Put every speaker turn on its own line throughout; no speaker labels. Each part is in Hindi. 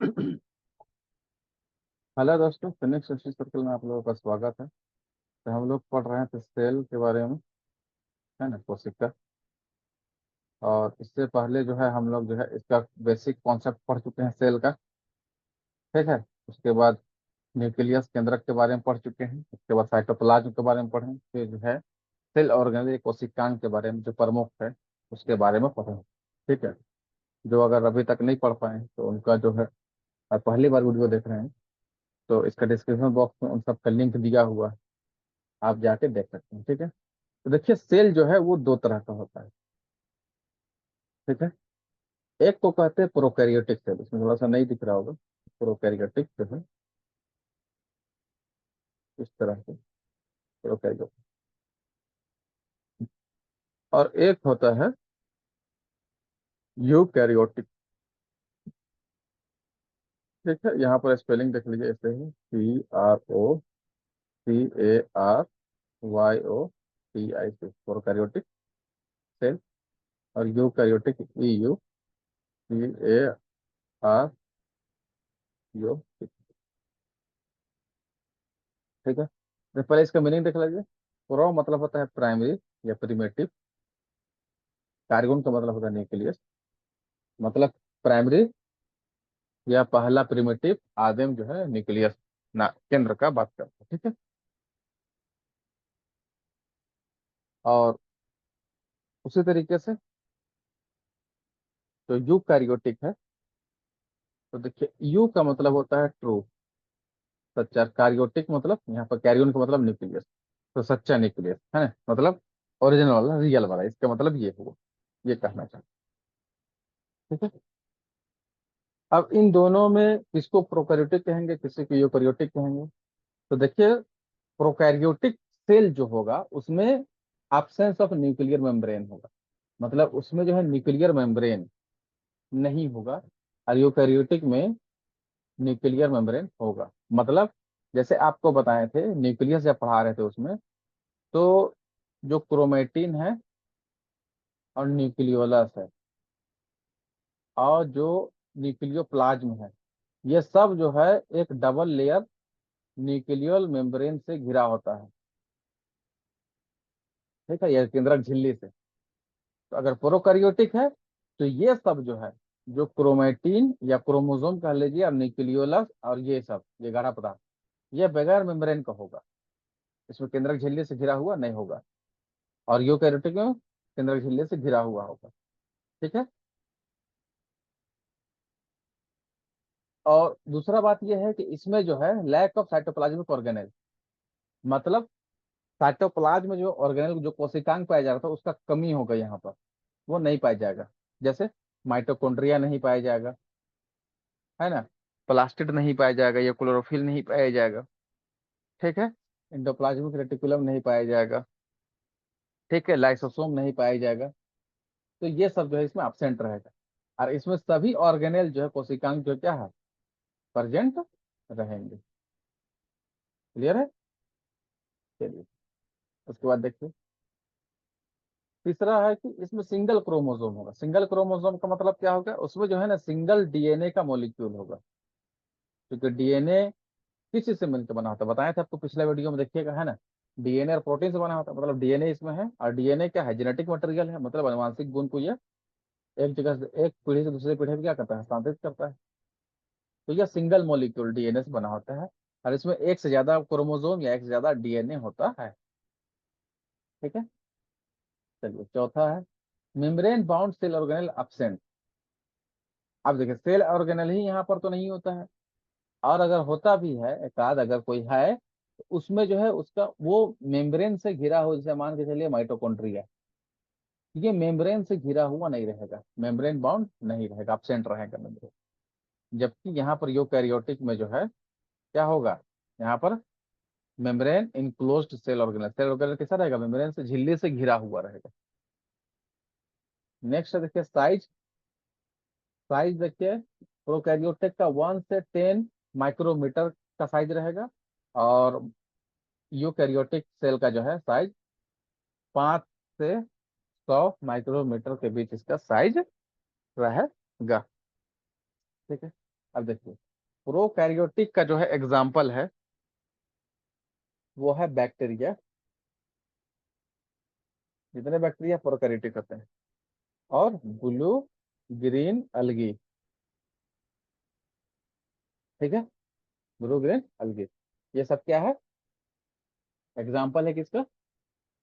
हेलो दोस्तों, फिनिक्स स्टडी सर्कल में आप लोगों का स्वागत है। तो हम लोग पढ़ रहे थे सेल के बारे में, है ना, कोशिका। और इससे पहले जो है हम लोग जो है इसका बेसिक कॉन्सेप्ट पढ़ चुके हैं सेल का। ठीक है। उसके बाद न्यूक्लियस केंद्रक के बारे में पढ़ चुके हैं। उसके बाद साइटोप्लाज्म के बारे में पढ़े। फिर जो है सेल ऑर्गेनेल कोशिकांग के बारे में जो प्रमुख है उसके बारे में पढ़े। ठीक है। जो अगर अभी तक नहीं पढ़ पाए तो उनका जो है, आप पहली बार वीडियो देख रहे हैं तो इसका डिस्क्रिप्शन बॉक्स में उन सब का लिंक दिया हुआ है, आप जाके देख सकते हैं। ठीक है। तो देखिए, सेल जो है वो दो तरह का होता है। ठीक है। एक को कहते हैं प्रोकैरियोटिक सेल, इसमें थोड़ा सा नहीं दिख रहा होगा। प्रोकैरियोटिक जो है इस तरह से प्रोकैरियोटिक। और एक होता है यूकैरियोटिक। ठीक है। यहाँ पर स्पेलिंग देख लीजिए, ऐसे है CROCARYOTIC, प्रोकैरियोटिक सेल। और यूकैरियोटिक EUCARYO। ठीक है। तो पहले इसका मीनिंग देख लीजिए। प्रो मतलब होता है प्राइमरी या प्रिमेटिव। कार्बन का मतलब होता है न्यूक्लियस। मतलब प्राइमरी या पहला प्रिमिटिव आदिम जो है न्यूक्लियस ना केंद्र का बात करते हैं। ठीक है। और उसी तरीके से जो यूकैरियोटिक है, तो देखिए यू का मतलब होता है ट्रू, सच्चा। कार्योटिक मतलब यहाँ पर कैरियन का मतलब न्यूक्लियस, तो सच्चा न्यूक्लियस है ना, मतलब ओरिजिनल वाला, रियल वाला, इसका मतलब ये हुआ, ये कहना चाहते हैं। ठीक है। अब इन दोनों में किसको प्रोकैरियोटिक कहेंगे, किसी को यूकैरियोटिक कहेंगे। तो देखिए, प्रोकैरियोटिक सेल जो होगा उसमें एब्सेंस ऑफ न्यूक्लियर मेम्ब्रेन होगा। मतलब उसमें जो है न्यूक्लियर मेम्ब्रेन नहीं होगा। और यूकैरियोटिक में न्यूक्लियर मेम्ब्रेन होगा। मतलब जैसे आपको बताए थे, न्यूक्लियस जब पढ़ा रहे थे उसमें, तो जो क्रोमेटिन है और न्यूक्लियोलस है और जो न्यूक्लियोप्लाज्म है, ये सब जो है एक डबल लेयर न्यूक्लियर मेम्ब्रेन से घिरा होता है। ठीक है, यह केंद्रक झिल्ली से। तो अगर प्रोकैरियोटिक है तो ये सब जो है, जो क्रोमेटिन या क्रोमोसोम कह लीजिए और न्यूक्लियोलस और ये सब, ये गाढ़ा पदार्थ, ये बगैर मेम्ब्रेन का होगा। इसमें केंद्रक झिल्ली से घिरा हुआ नहीं होगा। और यूकैरियोटिक में केंद्रक झिल्ली से घिरा हुआ होगा। ठीक है। और दूसरा बात यह है कि इसमें जो है लैक ऑफ साइटोप्लाज्मिक ऑर्गेनेल, मतलब साइटोप्लाज्म में जो ऑर्गेनेल, जो कोशिकांग पाया जा रहा था, उसका कमी होगा यहाँ पर, वो नहीं पाया जाएगा। जैसे माइटोकॉन्ड्रिया नहीं पाया जाएगा, है ना, प्लास्टिड नहीं पाया जाएगा, या क्लोरोफिल नहीं पाया जाएगा। ठीक है। एंडोप्लाज्मिक रेटिकुलम नहीं पाया जाएगा। ठीक है। लाइसोसोम नहीं पाया जाएगा। तो ये सब जो है इसमें एब्सेंट रहेगा। और इसमें सभी ऑर्गेनेल जो है कोशिकांग जो क्या है, प्रेजेंट रहेंगे। क्लियर है। चलिए, उसके बाद देखिए, तीसरा है कि इसमें सिंगल क्रोमोसोम होगा। सिंगल क्रोमोसोम का मतलब क्या होगा, उसमें जो है ना सिंगल डीएनए का मॉलिक्यूल होगा। क्योंकि डीएनए किस चीज से मिलकर बना होता है, बताया था आपको पिछले वीडियो में, देखिएगा, है ना। डीएनए और प्रोटीन से बना होता है, मतलब डीएनए इसमें है। और डीएनए क्या है, जेनेटिक मटेरियल है, मतलब आनुवंशिक गुण को ये एक जगह से, एक पीढ़ी से दूसरी पीढ़ी में क्या करता है, हस्तांतरित करता है। तो यह सिंगल मॉलिक्यूल डीएनए से बना होता है। और इसमें एक से ज्यादा क्रोमोसोम या एक से ज्यादा डीएनए होता है। ठीक है। चलिए, चौथा है membrane bound cell organelle absent. अब देखिए, सेल ऑर्गेनेल ही यहाँ पर तो नहीं होता है। और अगर होता भी है एकाध, अगर कोई है, तो उसमें जो है उसका वो मेम्ब्रेन से घिरा हो, जैसे मान के चलिए माइटोकॉन्ड्रिया, ये मेम्ब्रेन से घिरा हुआ नहीं रहेगा, मेम्ब्रेन बाउंड नहीं रहेगा, एब्सेंट रहेगा मेम्ब्रेन। जबकि यहाँ पर यूकैरियोटिक में जो है क्या होगा, यहाँ पर membrane enclosed cell organelle, cell organelle कैसा रहेगा, मेम्ब्रेन से, झिल्ली से घिरा हुआ रहेगा। नेक्स्ट देखिए साइज। साइज देखिए, प्रोकैरियोटिक का 1 से 10 माइक्रोमीटर का साइज रहेगा। और यूकैरियोटिक सेल का जो है साइज 5 से 100 माइक्रोमीटर के बीच इसका साइज रहेगा। ठीक है। अब देखिए, प्रोकैरियोटिक का जो है एग्जाम्पल है वो है बैक्टीरिया। जितने बैक्टीरिया प्रोकैरियोटिक होते हैं, और ब्लू ग्रीन अलगी। ठीक है, ब्लू ग्रीन अलगी, ये सब क्या है, एग्जाम्पल है किसका,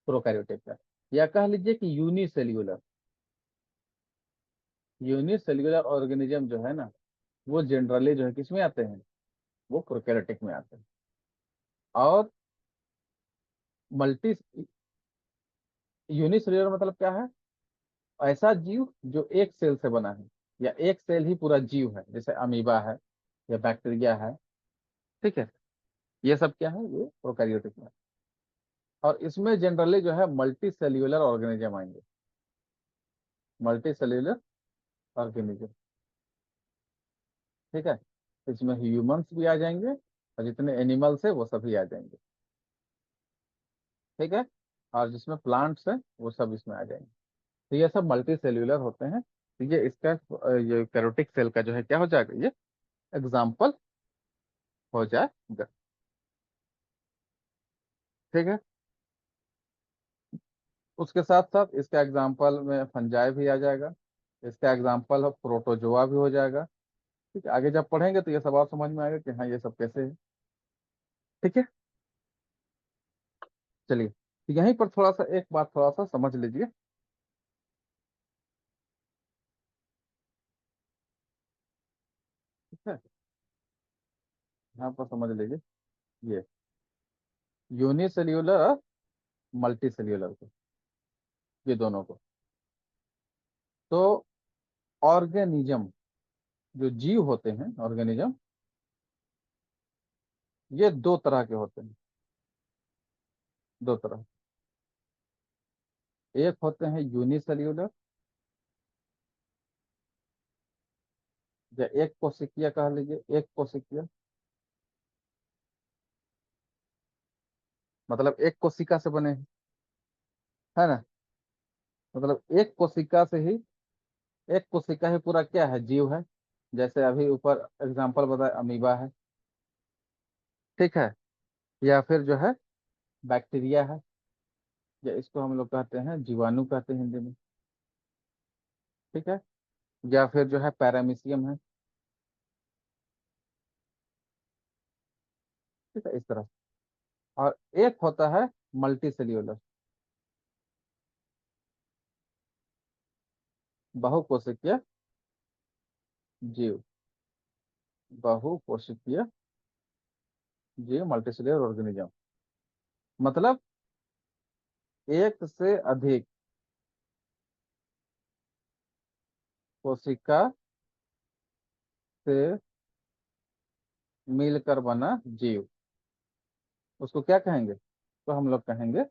प्रोकैरियोटिक का। या कह लीजिए कि यूनिसेल्यूलर, यूनिसेल्यूलर ऑर्गेनिज्म जो है ना, वो जनरली जो है किसमें आते हैं, वो प्रोकैरियोटिक में आते हैं। और मल्टी यूनिसेल्यूलर मतलब क्या है, ऐसा जीव जो एक सेल से बना है, या एक सेल ही पूरा जीव है, जैसे अमीबा है या बैक्टीरिया है। ठीक है, ये सब क्या है, ये प्रोकैरियोटिक में। और इसमें जनरली जो है मल्टी सेल्यूलर ऑर्गेनिज्म आएंगे, मल्टी सेल्यूलर ऑर्गेनिज्म। ठीक है, इसमें ह्यूमंस भी आ जाएंगे, और जितने एनिमल्स है वो सभी आ जाएंगे। ठीक है, और जिसमें प्लांट्स है वो सब इसमें आ जाएंगे। तो ये सब मल्टी सेल्यूलर होते हैं। तो ये इसका ये कैरोटिक सेल का जो है क्या हो जाएगा, ये एग्जाम्पल हो जाएगा। ठीक है, उसके साथ साथ इसका एग्जाम्पल में फंजाई भी आ जाएगा, इसका एग्जाम्पल प्रोटोजोआ भी हो जाएगा। ठीक है, आगे जब पढ़ेंगे तो ये सब और समझ में आएगा कि हाँ ये सब कैसे है। ठीक है, चलिए, तो यहीं पर थोड़ा सा एक बात थोड़ा सा समझ लीजिए। ठीक है, यहाँ पर समझ लीजिए, ये यूनिसेल्यूलर और मल्टी सेल्यूलर को, ये दोनों को। तो ऑर्गेनिज्म, जो जीव होते हैं ऑर्गेनिज्म, ये दो तरह के होते हैं, दो तरह। एक होते हैं यूनिसेल्यूलर, या एक कोशिकीय कह लीजिए, एक कोशिकीय मतलब एक कोशिका से बने हैं, है ना। मतलब एक कोशिका से ही, एक कोशिका ही पूरा क्या है, जीव है। जैसे अभी ऊपर एग्जांपल बताया, अमीबा है। ठीक है, या फिर जो है बैक्टीरिया है, या इसको हम लोग कहते हैं जीवाणु कहते हैं हिंदी में। ठीक है, या फिर जो है पैरामीशियम है। ठीक है, इस तरह। और एक होता है मल्टी सेल्यूलर, बहुकोशिकीय जीव, बहुकोशिकीय जीव, मल्टीसेल्यूलर ऑर्गेनिज्म। मतलब एक से अधिक कोशिका से मिलकर बना जीव, उसको क्या कहेंगे, तो हम लोग कहेंगे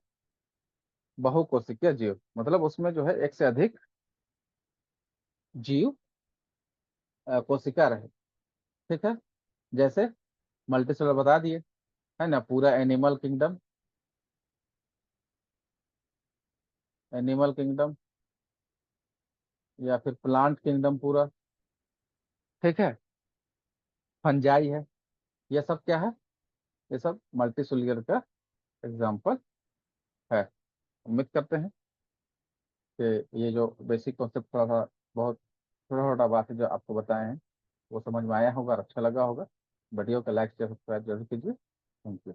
बहुकोशिकीय जीव। मतलब उसमें जो है एक से अधिक जीव, कोशिका रहे। ठीक है, जैसे मल्टीसेलुलर बता दिए, है ना, पूरा एनिमल किंगडम, एनिमल किंगडम, या फिर प्लांट किंगडम पूरा। ठीक है, फंजाई है, ये सब क्या है, ये सब मल्टीसेलुलर का एग्जाम्पल है। उम्मीद करते हैं कि ये जो बेसिक कॉन्सेप्ट थोड़ा सा, बहुत छोटा छोटा बात है जो आपको बताए हैं, वो समझ में आया होगा और अच्छा लगा होगा। वीडियो को लाइक शेयर सब्सक्राइब जरूर कीजिए। Thank you.